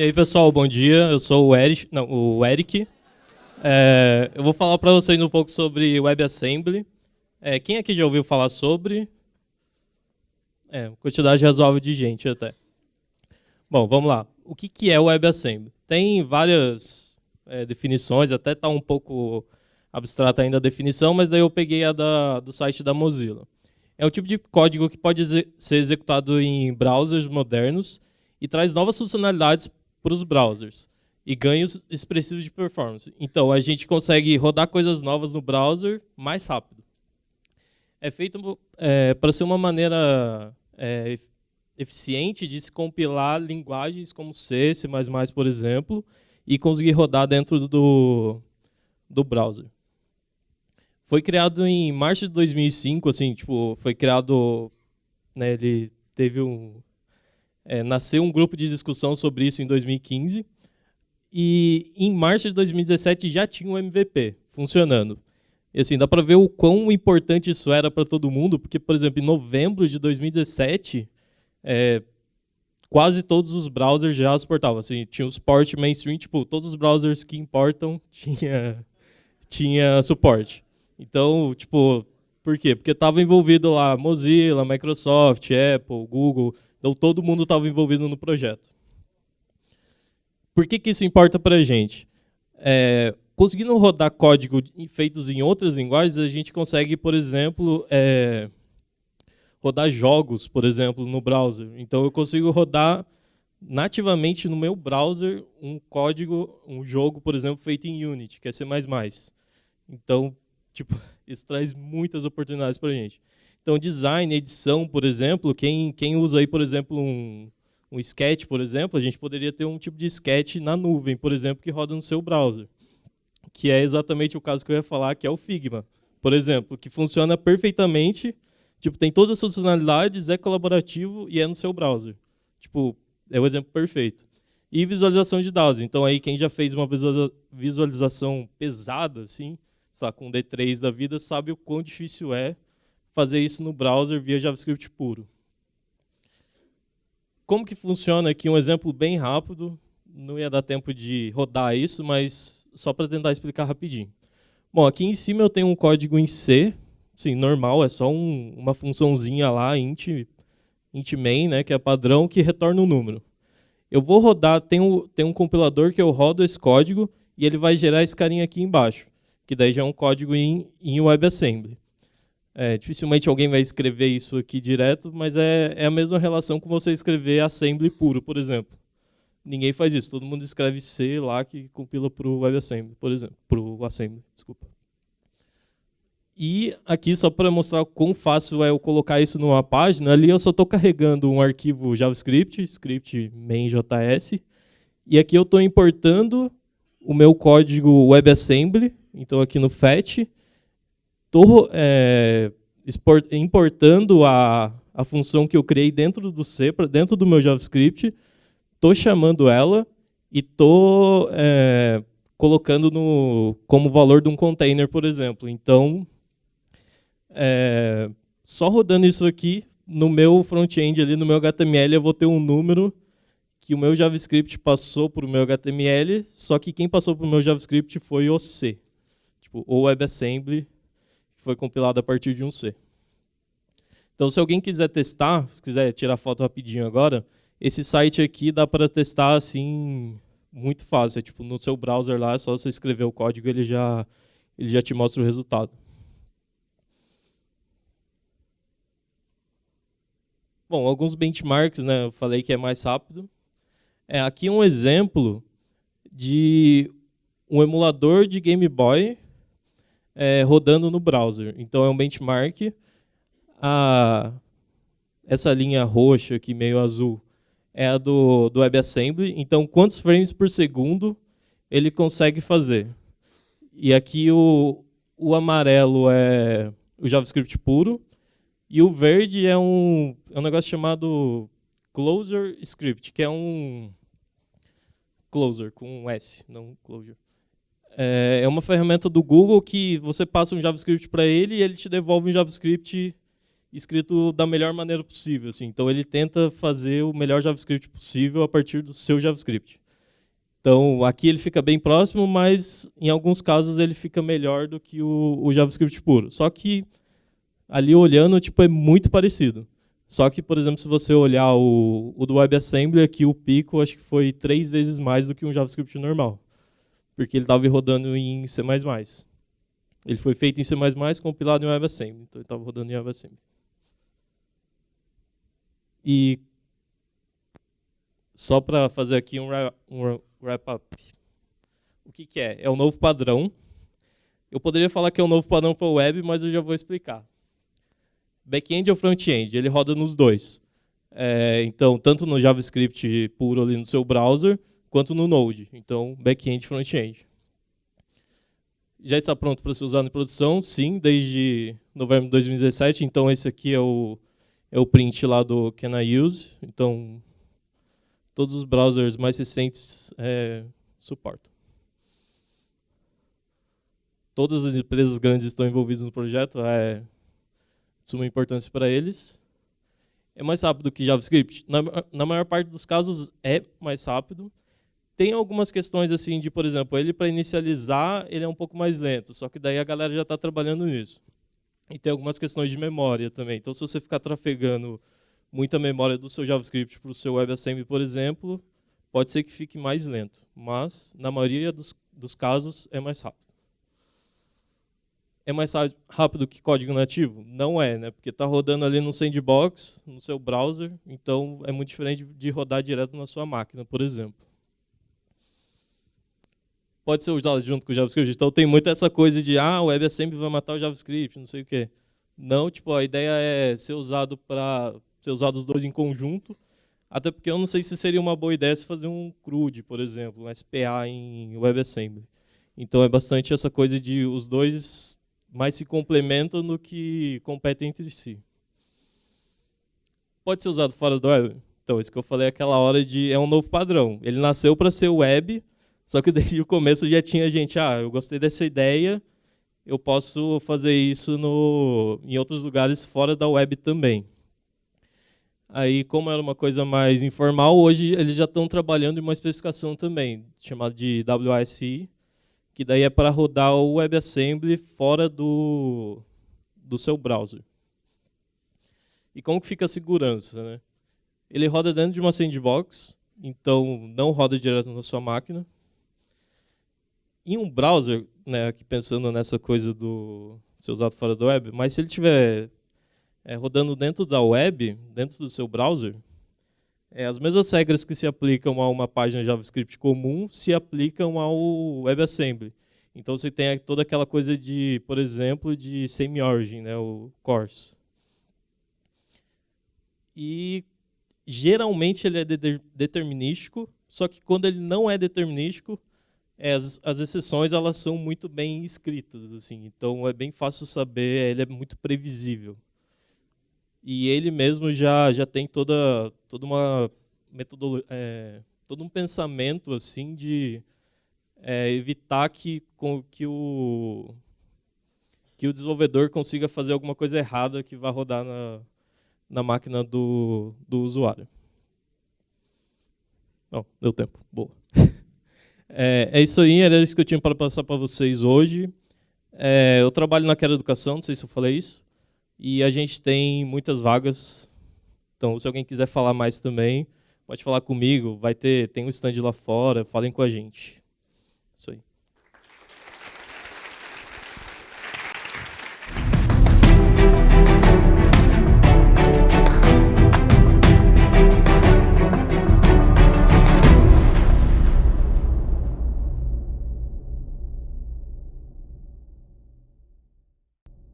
E aí, pessoal, bom dia. Eu sou o Eric. Eu vou falar para vocês um pouco sobre WebAssembly. Quem aqui já ouviu falar sobre? Quantidade razoável de gente até. Bom, vamos lá. O que é o WebAssembly? Tem várias definições, até está um pouco abstrata ainda a definição, mas daí eu peguei a do site da Mozilla. É um tipo de código que pode ser executado em browsers modernos e traz novas funcionalidades para os browsers e ganhos expressivos de performance. Então, a gente consegue rodar coisas novas no browser mais rápido. É feito para ser uma maneira eficiente de se compilar linguagens como C, C++, por exemplo, e conseguir rodar dentro do browser. Foi criado em março de 2005, assim, tipo, foi criado, né, ele teve nasceu um grupo de discussão sobre isso em 2015, e em março de 2017 já tinha um MVP funcionando. E assim, dá para ver o quão importante isso era para todo mundo, porque, por exemplo, em novembro de 2017, quase todos os browsers já suportavam. Assim, tinha o suporte mainstream, tipo, todos os browsers que importam tinha suporte. Então, tipo, por quê? Porque estava envolvido lá Mozilla, Microsoft, Apple, Google, então todo mundo estava envolvido no projeto. Por que isso importa para a gente? Conseguindo rodar código feitos em outras linguagens, a gente consegue, por exemplo, rodar jogos, por exemplo, no browser. Então eu consigo rodar nativamente no meu browser um jogo, por exemplo, feito em Unity, que é C++. Então, tipo, isso traz muitas oportunidades para a gente. Então, design, edição, por exemplo, quem usa aí, por exemplo, um sketch, por exemplo, a gente poderia ter um tipo de sketch na nuvem, por exemplo, que roda no seu browser, que é exatamente o caso que eu ia falar, que é o Figma, por exemplo, que funciona perfeitamente, tipo, tem todas as funcionalidades, é colaborativo e é no seu browser. Tipo, é o exemplo perfeito. E visualização de dados. Então, aí quem já fez uma visualização pesada, assim, sei lá, com D3 da vida, sabe o quão difícil é fazer isso no browser via JavaScript puro. Como que funciona aqui? Um exemplo bem rápido, não ia dar tempo de rodar isso, mas só para tentar explicar rapidinho. Bom, aqui em cima eu tenho um código em C, sim, normal, é só uma funçãozinha lá, int main, né, que é padrão, que retorna um número. Eu vou rodar, tem um compilador que eu rodo esse código e ele vai gerar esse carinha aqui embaixo, que daí já é um código em WebAssembly. Dificilmente alguém vai escrever isso aqui direto, mas é a mesma relação com você escrever assembly puro, por exemplo. Ninguém faz isso, todo mundo escreve C lá que compila para o WebAssembly, por exemplo, para o Assembly, desculpa. E aqui, só para mostrar quão fácil é eu colocar isso numa página, ali eu só estou carregando um arquivo JavaScript, script main.js, e aqui eu estou importando o meu código WebAssembly, então aqui no fetch, estou importando a função que eu criei dentro do C, dentro do meu JavaScript, estou chamando ela e estou colocando como valor de um container, por exemplo. Então, só rodando isso aqui, no meu front-end, ali no meu HTML, eu vou ter um número que o meu JavaScript passou para o meu HTML, só que quem passou para o meu JavaScript foi o C, tipo, o WebAssembly, que foi compilado a partir de um C. Então, se alguém quiser testar, se quiser tirar foto rapidinho agora, esse site aqui dá para testar assim muito fácil. É tipo no seu browser lá, é só você escrever o código, ele já te mostra o resultado. Bom, alguns benchmarks, né? Eu falei que é mais rápido. Aqui um exemplo de um emulador de Game Boy rodando no browser. Então é um benchmark. Essa linha roxa aqui, meio azul, é a do WebAssembly. Então, quantos frames por segundo ele consegue fazer? E aqui o amarelo é o JavaScript puro. E o verde é um negócio chamado Closure Script, que é um Closure com um S, não Closure. É uma ferramenta do Google que você passa um JavaScript para ele e ele te devolve um JavaScript escrito da melhor maneira possível. Assim. Então ele tenta fazer o melhor JavaScript possível a partir do seu JavaScript. Então, aqui ele fica bem próximo, mas em alguns casos ele fica melhor do que o JavaScript puro. Só que ali olhando, tipo, é muito parecido. Só que, por exemplo, se você olhar o do WebAssembly, aqui o pico acho que foi 3 vezes mais do que um JavaScript normal. Porque ele estava rodando em C++. Ele foi feito em C++, compilado em WebAssembly. Então ele estava rodando em WebAssembly. E só para fazer aqui um wrap-up. O que é? É o novo padrão. Eu poderia falar que é o novo padrão para o web, mas eu já vou explicar. Back-end ou front-end? Ele roda nos dois. Então, tanto no JavaScript puro ali no seu browser, quanto no Node. Então, back-end e front-end. Já está pronto para ser usado em produção? Sim, desde novembro de 2017. Então, esse aqui é o print lá do Can I Use. Então, todos os browsers mais recentes suportam. Todas as empresas grandes estão envolvidas no projeto, é de suma importância para eles. É mais rápido que JavaScript? Na maior parte dos casos é mais rápido. Tem algumas questões assim de, por exemplo, ele para inicializar ele é um pouco mais lento, só que daí a galera já está trabalhando nisso. E tem algumas questões de memória também. Então, se você ficar trafegando muita memória do seu JavaScript para o seu WebAssembly, por exemplo, pode ser que fique mais lento. Mas, na maioria dos casos, é mais rápido. É mais rápido que código nativo? Não é, né? Porque está rodando ali no sandbox, no seu browser, então é muito diferente de rodar direto na sua máquina, por exemplo. Pode ser usado junto com o JavaScript. Então tem muito essa coisa de o WebAssembly vai matar o JavaScript, não sei o quê. Não, tipo, a ideia é ser usado os dois em conjunto, até porque eu não sei se seria uma boa ideia se fazer um CRUD, por exemplo, um SPA em WebAssembly. Então é bastante essa coisa de os dois mais se complementam do que competem entre si. Pode ser usado fora do web? Então, isso que eu falei aquela hora é um novo padrão. Ele nasceu para ser web, só que desde o começo já tinha gente, eu gostei dessa ideia, eu posso fazer isso em outros lugares fora da web também. Aí, como era uma coisa mais informal, hoje eles já estão trabalhando em uma especificação também, chamada de WASI, que daí é para rodar o WebAssembly fora do seu browser. E como que fica a segurança, né? Ele roda dentro de uma sandbox, então não roda direto na sua máquina. Em um browser, né, aqui pensando nessa coisa do ser usado fora da web, mas se ele estiver rodando dentro da web, dentro do seu browser, as mesmas regras que se aplicam a uma página JavaScript comum se aplicam ao WebAssembly. Então você tem toda aquela coisa de, por exemplo, de semi-origin, né, o CORS. E geralmente ele é determinístico, só que quando ele não é determinístico, as exceções elas são muito bem escritas, assim. Então é bem fácil saber, ele é muito previsível. E ele mesmo já tem toda uma metodologia, todo um pensamento assim de evitar que o desenvolvedor consiga fazer alguma coisa errada que vá rodar na máquina do usuário. Não, deu tempo. Boa. É isso aí, era isso que eu tinha para passar para vocês hoje. Eu trabalho na Quero Educação, não sei se eu falei isso. E a gente tem muitas vagas. Então, se alguém quiser falar mais também, pode falar comigo. Tem um stand lá fora, falem com a gente. Isso aí.